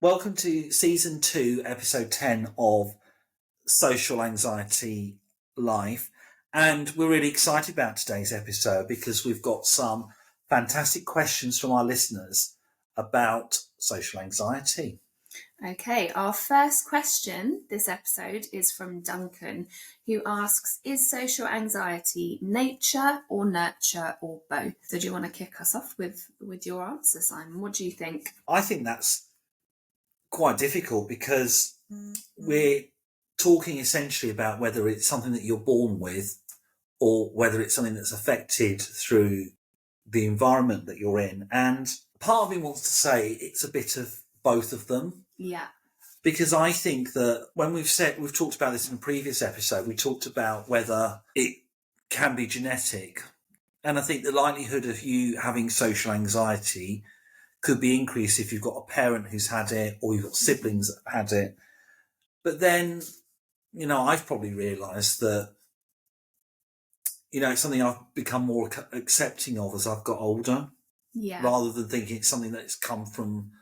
Welcome to Season 2, Episode 10 of Social Anxiety Live. And we're really excited about today's episode because we've got some fantastic questions from our listeners about social anxiety. Okay, our first question this episode is from Duncan, who asks, is social anxiety nature or nurture or both? So do you want to kick us off with your answer, Simon? What do you think? I think that's quite difficult because we're talking essentially about whether it's something that you're born with or whether it's something that's affected through the environment that you're in. And part of me wants to say it's a bit of both of them. Yeah. Because I think that when we've talked about this in a previous episode, we talked about whether it can be genetic. And I think the likelihood of you having social anxiety could be increased if you've got a parent who's had it or you've got siblings that have had it. But then, I've probably realised that, it's something I've become more accepting of as I've got older. Yeah. Rather than thinking it's something that's come from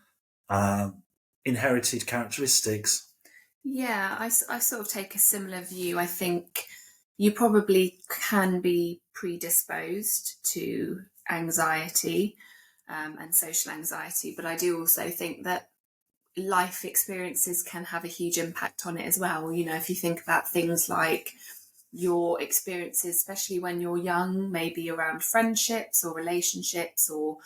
inherited characteristics. Yeah, I sort of take a similar view. I think you probably can be predisposed to anxiety and social anxiety, but I do also think that life experiences can have a huge impact on it as well. If you think about things like your experiences, especially when you're young, maybe around friendships or relationships or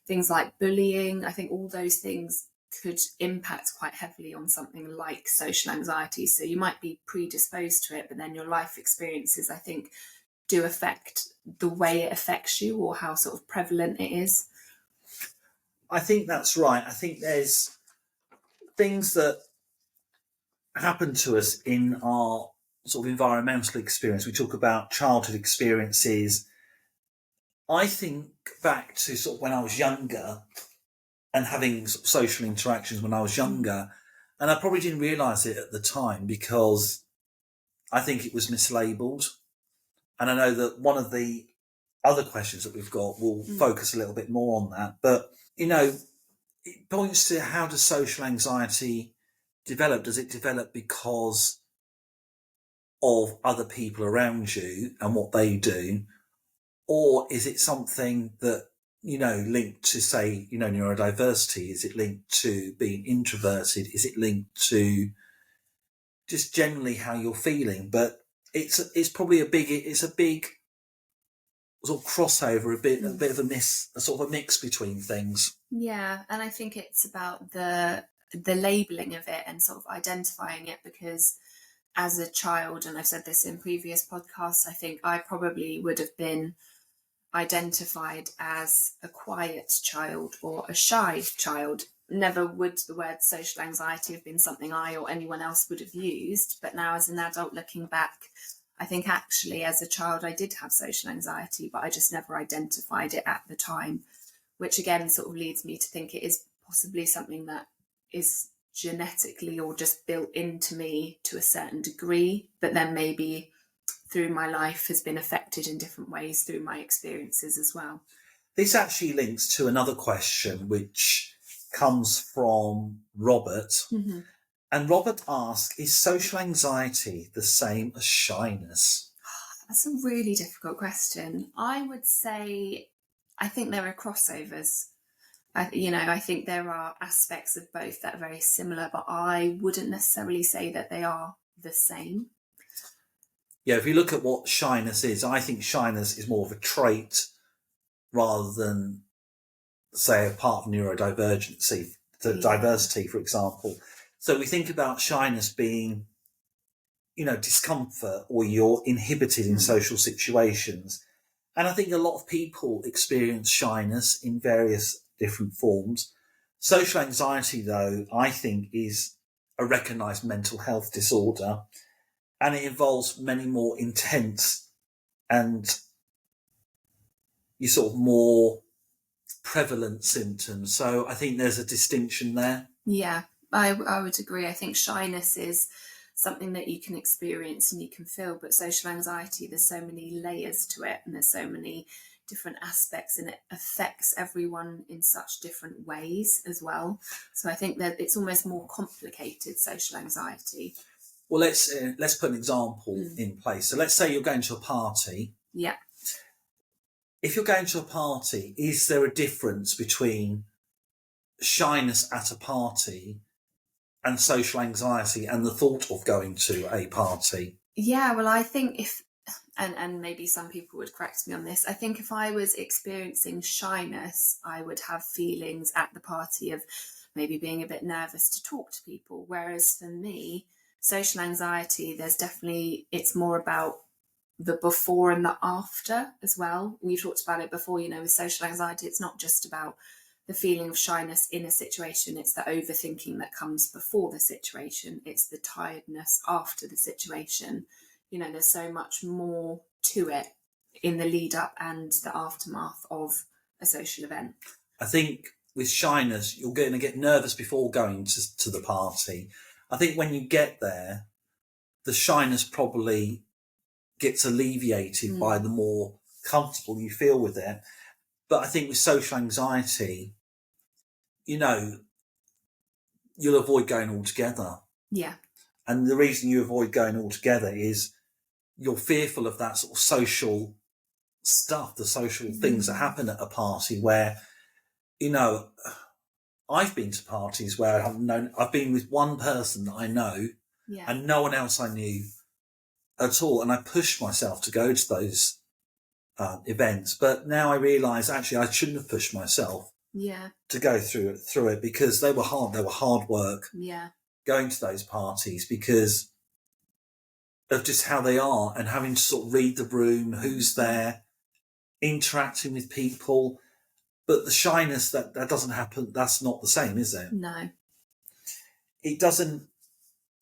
things like bullying, I think all those things could impact quite heavily on something like social anxiety. So you might be predisposed to it, but then your life experiences, I think, do affect the way it affects you or how sort of prevalent it is. I think that's right. I think there's things that happen to us in our sort of environmental experience. We talk about childhood experiences. I think back to sort of when I was younger and having sort of social interactions when I was younger, and I probably didn't realise it at the time because I think it was mislabelled. And I know that one of the other questions that we've got will focus a little bit more on that. But, it points to how does social anxiety develop? Does it develop because of other people around you and what they do? Or is it something that, linked to, say, neurodiversity? Is it linked to being introverted? Is it linked to just generally how you're feeling? But it's probably a big sort of crossover, a bit of a sort of a mix between things. Yeah, and I think it's about the labelling of it and sort of identifying it, because as a child, and I've said this in previous podcasts, I think I probably would have been identified as a quiet child or a shy child. Never would the word social anxiety have been something I or anyone else would have used, but now as an adult looking back, I think actually as a child I did have social anxiety, but I just never identified it at the time, which again sort of leads me to think it is possibly something that is genetically or just built into me to a certain degree, but then maybe through my life has been affected in different ways through my experiences as well. This actually links to another question which comes from Robert. Mm-hmm. And Robert asks, is social anxiety the same as shyness? That's a really difficult question. I would say I think there are crossovers. I think there are aspects of both that are very similar, but I wouldn't necessarily say that they are the same. Yeah, if you look at what shyness is, I think shyness is more of a trait rather than, say, a part of neurodivergency, diversity, for example. So we think about shyness being, discomfort, or you're inhibited in social situations. And I think a lot of people experience shyness in various different forms. Social anxiety, though, I think is a recognised mental health disorder, and it involves many more intense and sort of more prevalent symptoms. So I think there's a distinction there. Yeah, I would agree. I think shyness is something that you can experience and you can feel, but social anxiety, there's so many layers to it and there's so many different aspects, and it affects everyone in such different ways as well. So I think that it's almost more complicated, social anxiety. Well, let's put an example in place. So let's say you're going to a party. Yeah. If you're going to a party, is there a difference between shyness at a party and social anxiety and the thought of going to a party? Yeah, well, I think and maybe some people would correct me on this, I think if I was experiencing shyness, I would have feelings at the party of maybe being a bit nervous to talk to people. Whereas for me, social anxiety, it's more about the before and the after as well. We've talked about it before, with social anxiety, it's not just about the feeling of shyness in a situation, it's the overthinking that comes before the situation, it's the tiredness after the situation. There's so much more to it in the lead up and the aftermath of a social event. I think with shyness, you're going to get nervous before going to the party. I think when you get there, the shyness probably gets alleviated by the more comfortable you feel with it. But I think with social anxiety, you'll avoid going altogether. Yeah. And the reason you avoid going altogether is you're fearful of that sort of social stuff, the social things that happen at a party where, I've been to parties where I've been with one person that I know and no one else I knew at all. And I pushed myself to go to those events. But now I realise actually I shouldn't have pushed myself to go through it because they were hard work going to those parties because of just how they are and having to sort of read the room, who's there, interacting with people. But the shyness, that doesn't happen. That's not the same, is it? No.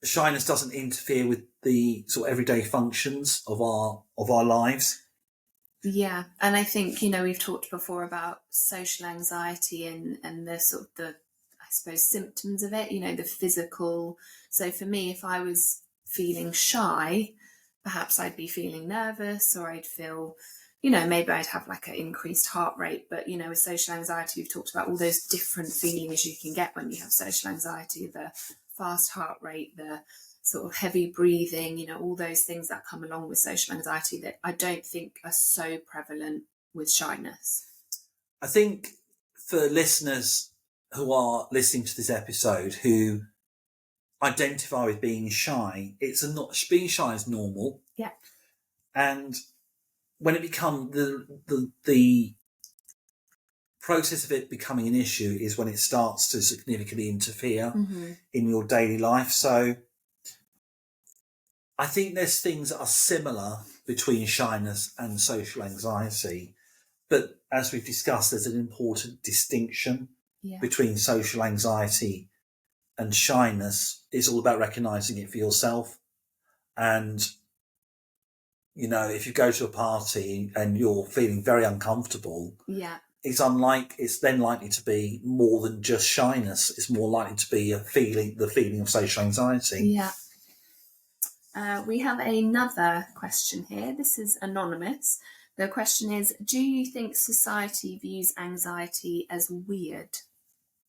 Shyness doesn't interfere with the sort of everyday functions of our lives. Yeah. And I think, we've talked before about social anxiety and the sort of I suppose, symptoms of it, the physical. So for me, if I was feeling shy, perhaps I'd be feeling nervous, or I'd feel, maybe I'd have like an increased heart rate. But, with social anxiety, we've talked about all those different feelings you can get when you have social anxiety, the fast heart rate, the sort of heavy breathing, all those things that come along with social anxiety that I don't think are so prevalent with shyness. I think for listeners who are listening to this episode who identify with being shy, being shy is normal. Yeah. And when it becomes the process of it becoming an issue is when it starts to significantly interfere in your daily life. So I think there's things that are similar between shyness and social anxiety. But as we've discussed, there's an important distinction between social anxiety and shyness. It's all about recognising it for yourself. And, if you go to a party and you're feeling very uncomfortable, it's then likely to be more than just shyness. It's more likely to be the feeling of social anxiety. Yeah. We have another question here. This is anonymous. The question is, do you think society views anxiety as weird?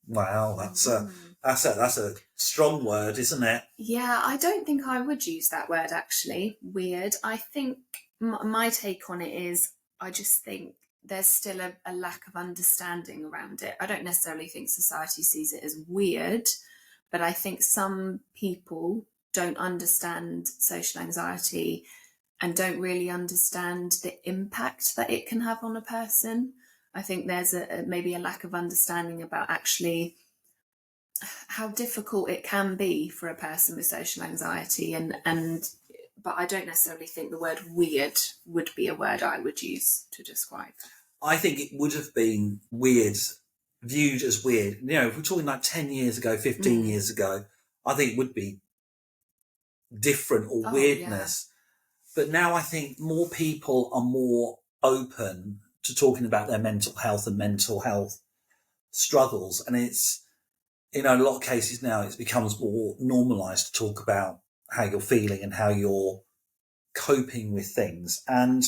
Wow, that's a strong word, isn't it? Yeah, I don't think I would use that word actually. Weird. I think my take on it is, I just think there's still a lack of understanding around it. I don't necessarily think society sees it as weird, but I think some people don't understand social anxiety and don't really understand the impact that it can have on a person. I think there's maybe a lack of understanding about actually how difficult it can be for a person with social anxiety, but I don't necessarily think the word weird would be a word I would use to describe. I think it would have been viewed as weird. If we're talking like 10 years ago, 15 years ago, I think it would be different or weirdness. Yeah. But now I think more people are more open to talking about their mental health and mental health struggles. And it's, in a lot of cases now, it becomes more normalised to talk about how you're feeling and how you're coping with things. And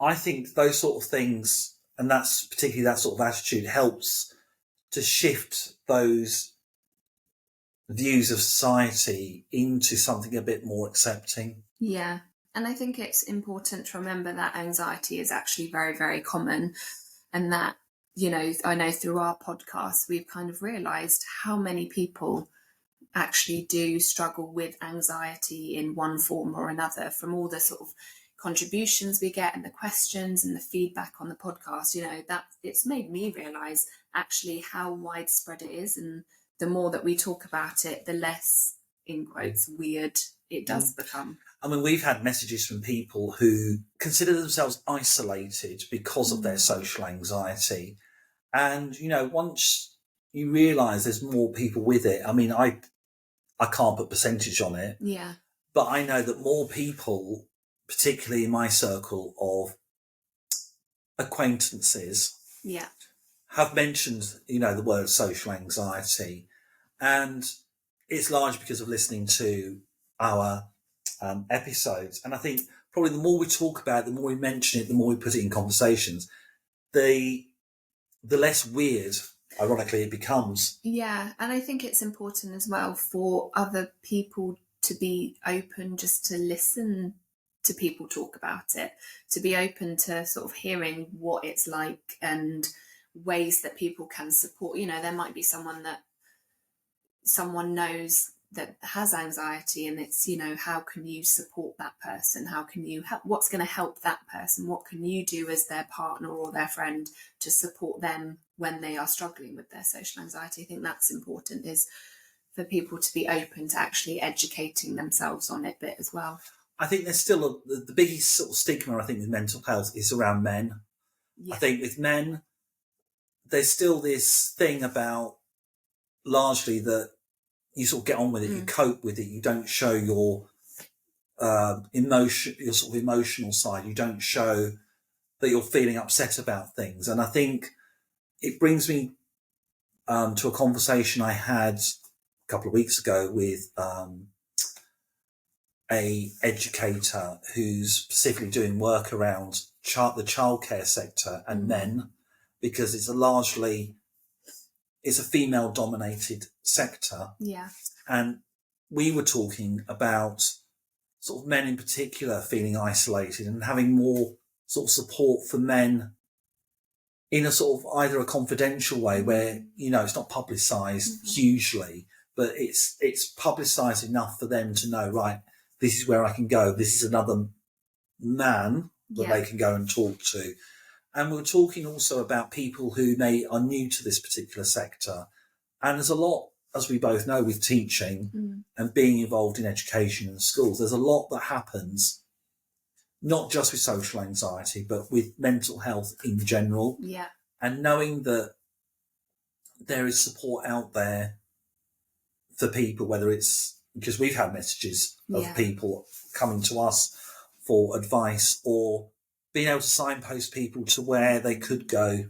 I think those sort of things, and that's particularly that sort of attitude, helps to shift those views of society into something a bit more accepting. Yeah. And I think it's important to remember that anxiety is actually very, very common, and that, I know through our podcast, we've kind of realised how many people actually do struggle with anxiety in one form or another, from all the sort of contributions we get and the questions and the feedback on the podcast. That it's made me realise actually how widespread it is, and the more that we talk about it, the less, in quotes, weird it does become. I mean, we've had messages from people who consider themselves isolated because of their social anxiety. And, once you realise there's more people with it, I mean, I can't put percentage on it. Yeah. But I know that more people, particularly in my circle of acquaintances, have mentioned, the word social anxiety. And it's largely because of listening to our episodes. And I think probably the more we talk about it, the more we mention it, the more we put it in conversations, the less weird, ironically, it becomes. Yeah, and I think it's important as well for other people to be open just to listen to people talk about it, to be open to sort of hearing what it's like and ways that people can support. There might be someone knows that has anxiety, and it's, how can you support that person? How can you help? What's going to help that person? What can you do as their partner or their friend to support them when they are struggling with their social anxiety? I think that's important, is for people to be open to actually educating themselves on it a bit as well. I think there's still the biggest sort of stigma, I think, with mental health is around men. Yeah. I think with men, there's still this thing about largely that you sort of get on with it, you cope with it, you don't show your emotion, your sort of emotional side, you don't show that you're feeling upset about things. And I think it brings me to a conversation I had a couple of weeks ago with a educator who's specifically doing work around the childcare sector and men, because it's a female dominated sector. Yeah. And we were talking about sort of men in particular feeling isolated and having more sort of support for men in a sort of either a confidential way where, it's not publicised hugely, but it's publicised enough for them to know, right, this is where I can go. This is another man that they can go and talk to. And we were talking also about people who are new to this particular sector. And there's a lot, as we both know, with teaching and being involved in education in schools, there's a lot that happens, not just with social anxiety, but with mental health in general. Yeah. And knowing that there is support out there for people, whether it's because we've had messages of people coming to us for advice, or being able to signpost people to where they could go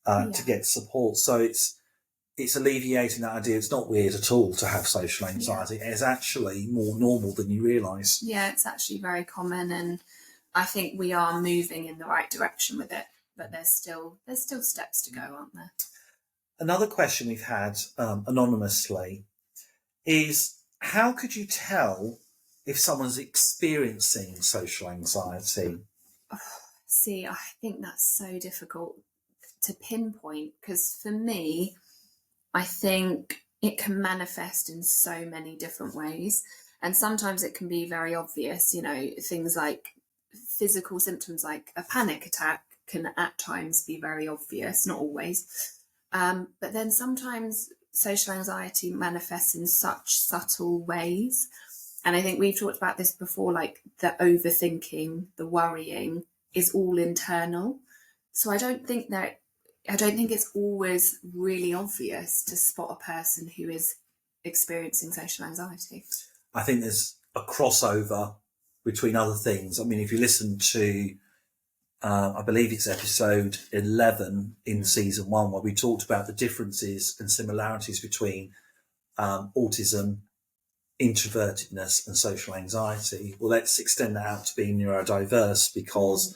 to get support. So it's alleviating that idea. It's not weird at all to have social anxiety. It's actually more normal than you realise. Yeah, it's actually very common, and I think we are moving in the right direction with it, but there's still steps to go, aren't there? Another question we've had anonymously is, how could you tell if someone's experiencing social anxiety? See, I think that's so difficult to pinpoint, because for me, I think it can manifest in so many different ways. And sometimes it can be very obvious, things like physical symptoms like a panic attack can at times be very obvious, not always. But then sometimes social anxiety manifests in such subtle ways. And I think we've talked about this before, like the overthinking, the worrying is all internal. So I don't think it's always really obvious to spot a person who is experiencing social anxiety. I think there's a crossover between other things. I mean, if you listen to, I believe it's episode 11 in season 1, where we talked about the differences and similarities between autism, introvertedness and social anxiety. Well, let's extend that out to being neurodiverse, because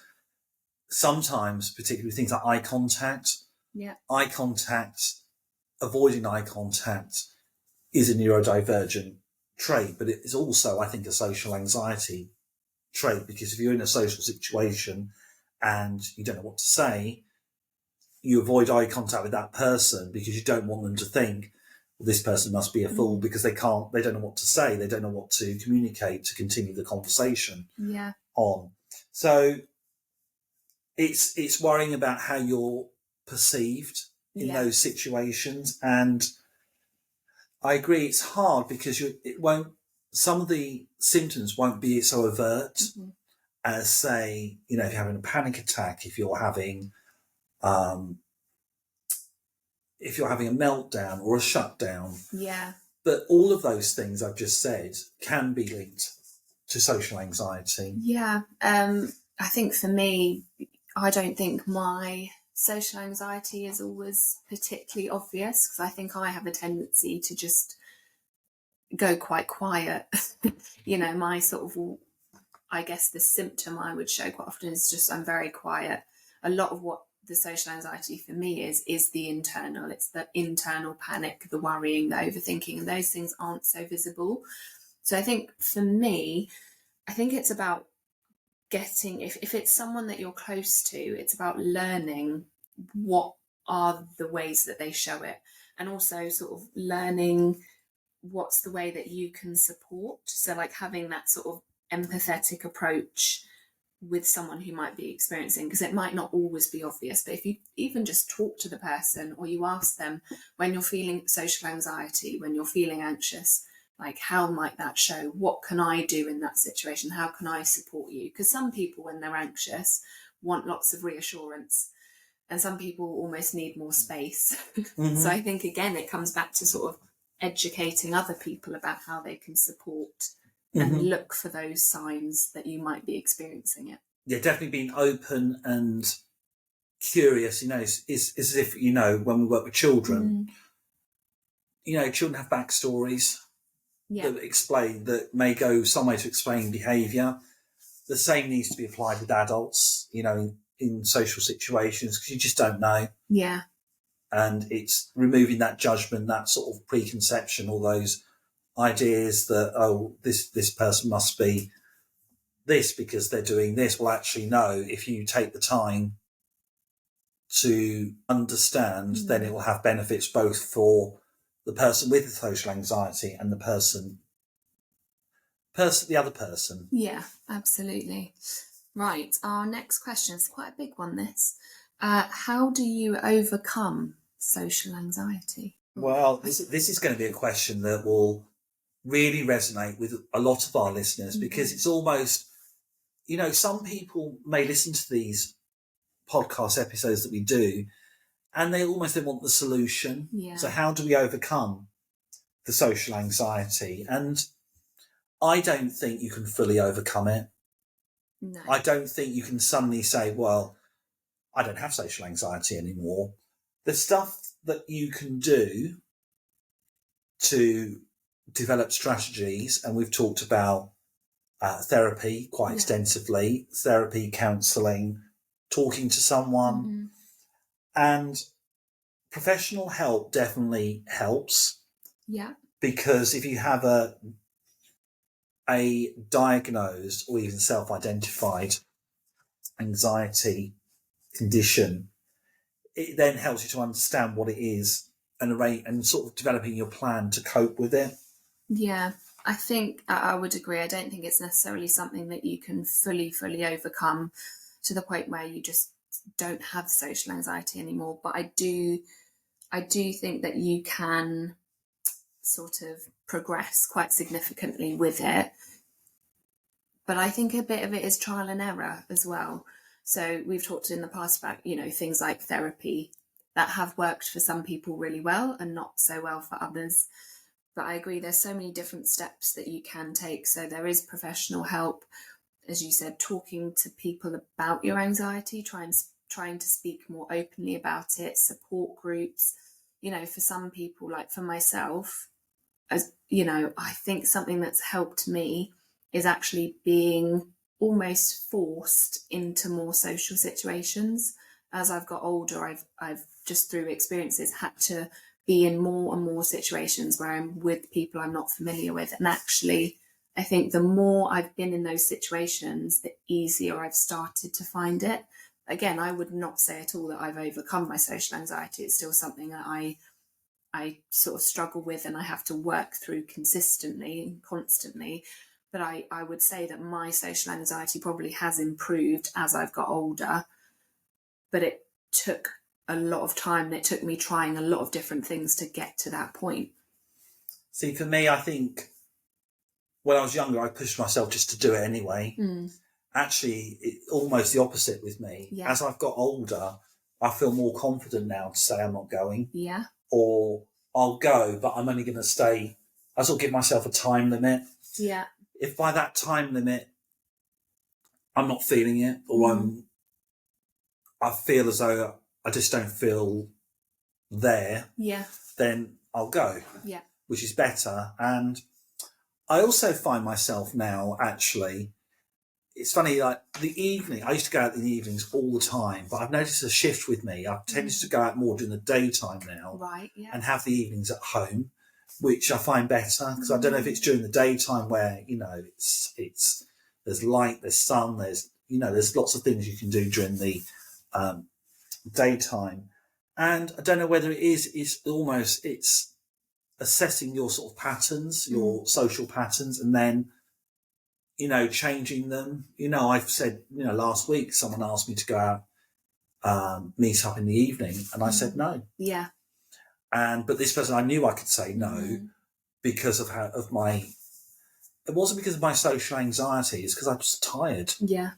sometimes, particularly things like eye contact, Yeah. avoiding eye contact is a neurodivergent trait, but it is also, I think, a social anxiety trait, because if you're in a social situation and you don't know what to say, you avoid eye contact with that person because you don't want them to think, well, this person must be a fool, because they don't know what to say, they don't know what to communicate to continue the conversation on. So it's worrying about how you're perceived in those situations. And I agree, it's hard because some of the symptoms won't be so overt as, say, if you're having a panic attack, if you're having a meltdown or a shutdown. Yeah. But all of those things I've just said can be linked to social anxiety. Yeah. I think for me, I don't think my social anxiety is always particularly obvious, because I think I have a tendency to just go quite quiet. My sort of, I guess the symptom I would show quite often is just I'm very quiet. A lot of what the social anxiety for me is the internal. It's the internal panic, the worrying, the overthinking, and those things aren't so visible. So I think for me, I think it's about getting, if it's someone that you're close to, it's about learning what are the ways that they show it, and also sort of learning what's the way that you can support. So like having that sort of empathetic approach with someone who might be experiencing, because it might not always be obvious, but if you even just talk to the person, or you ask them, when you're feeling social anxiety, when you're feeling anxious, like, how might that show? What can I do in that situation? How can I support you? Because some people, when they're anxious, want lots of reassurance, and some people almost need more space. So I think, again, it comes back to sort of educating other people about how they can support and look for those signs that you might be experiencing it. Yeah, definitely being open and curious. Is as if, when we work with children, children have backstories that may go some way to explain behaviour. The same needs to be applied with adults, in social situations, because you just don't know. Yeah. And it's removing that judgment, that sort of preconception, all those ideas that, this person must be this because they're doing this. Well, actually, no, if you take the time to understand, then it will have benefits both for the person with social anxiety and the other person. Yeah, absolutely. Right, our next question is quite a big one, this. How do you overcome social anxiety? Well, this is going to be a question that will really resonate with a lot of our listeners, because it's almost, some people may listen to these podcast episodes that we do and they want the solution. Yeah. So how do we overcome the social anxiety? And I don't think you can fully overcome it. No. I don't think you can suddenly say, well, I don't have social anxiety anymore. The stuff that you can do to develop strategies, and we've talked about therapy quite extensively, therapy, counselling, talking to someone, and professional help definitely helps. Yeah. Because if you have a diagnosed or even self-identified anxiety condition, it then helps you to understand what it is and sort of developing your plan to cope with it. Yeah, I think I would agree. I don't think it's necessarily something that you can fully overcome to the point where you just don't have social anxiety anymore. But I do think that you can sort of progress quite significantly with it. But I think a bit of it is trial and error as well. So we've talked in the past about, things like therapy that have worked for some people really well and not so well for others. But I agree, there's so many different steps that you can take. So there is professional help, as you said, talking to people about your anxiety, trying to speak more openly about it, support groups. For some people, like for myself, as I think something that's helped me is actually being almost forced into more social situations. As I've got older, I've just through experiences had to be in more and more situations where I'm with people I'm not familiar with. And actually, I think the more I've been in those situations, the easier I've started to find it. Again, I would not say at all that I've overcome my social anxiety. It's still something that I sort of struggle with and I have to work through consistently and constantly. But I would say that my social anxiety probably has improved as I've got older. But it took a lot of time and it took me trying a lot of different things to get to that point. See, for me, I think when I was younger, I pushed myself just to do it anyway. Actually, it's almost the opposite with me. Yeah. As I've got older, I feel more confident now to say I'm not going. Yeah. Or I'll go, but I'm only going to stay. I sort of give myself a time limit. Yeah. If by that time limit I'm not feeling it, or I feel as though I just don't feel there, then I'll go. Yeah. Which is better. And I also find myself now, actually, it's funny, like the evening, I used to go out in the evenings all the time, but I've noticed a shift with me. I've tended to go out more during the daytime now, right, yeah. and have the evenings at home, which I find better, because I don't know if it's during the daytime where, you know, it's there's light, there's sun, there's lots of things you can do during the daytime. And I don't know whether it's assessing your sort of patterns, your social patterns, and then, you know, changing them. You know, I've said, you know, last week someone asked me to go out, meet up in the evening, and I said no. Yeah. But this person, I knew I could say no because of my. It wasn't because of my social anxiety. It's because I was tired. Yeah.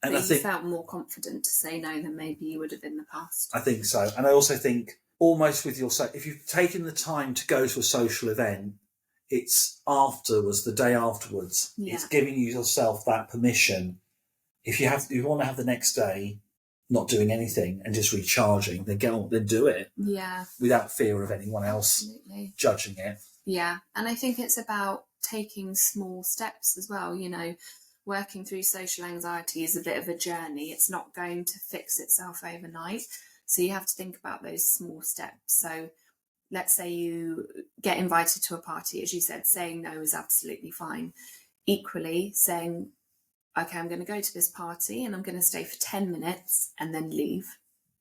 And but I think you felt more confident to say no than maybe you would have in the past. I think so, and I also think almost with if you've taken the time to go to a social event, it's afterwards, the day afterwards. Yeah. It's giving yourself that permission. If you want to have the next day not doing anything and just recharging, then get on, then do it. Yeah. Without fear of anyone else judging it. Yeah. And I think it's about taking small steps as well. You know, working through social anxiety is a bit of a journey. It's not going to fix itself overnight. So you have to think about those small steps. So let's say you get invited to a party, as you said, saying no is absolutely fine. Equally, saying, okay, I'm going to go to this party and I'm going to stay for 10 minutes and then leave.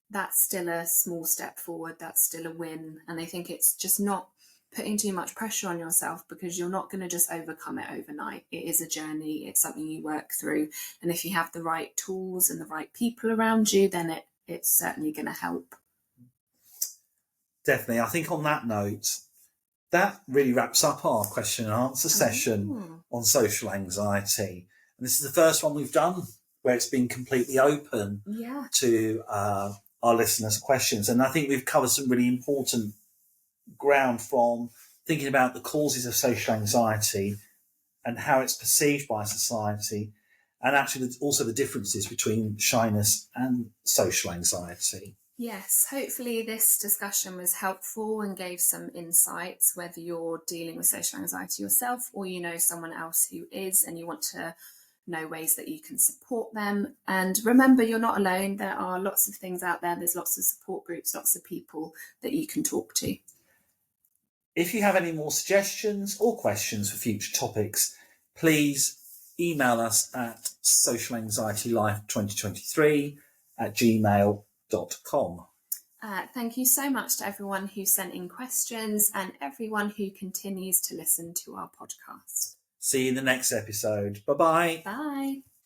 That's still a small step forward. That's still a win. And I think it's just not putting too much pressure on yourself, because you're not going to just overcome it overnight. It is a journey. It's something you work through. And if you have the right tools and the right people around you, then it's certainly going to help. Definitely. I think on that note, that really wraps up our question and answer session on social anxiety. And this is the first one we've done where it's been completely open to our listeners' questions. And I think we've covered some really important ground, from thinking about the causes of social anxiety and how it's perceived by society, and actually also the differences between shyness and social anxiety. Yes, hopefully this discussion was helpful and gave some insights, whether you're dealing with social anxiety yourself or you know someone else who is and you want to know ways that you can support them. And remember, you're not alone. There are lots of things out there. There's lots of support groups, lots of people that you can talk to. If you have any more suggestions or questions for future topics, please email us at socialanxietylife2023@gmail.com. Thank you so much to everyone who sent in questions and everyone who continues to listen to our podcast. See you in the next episode. Bye-bye. Bye.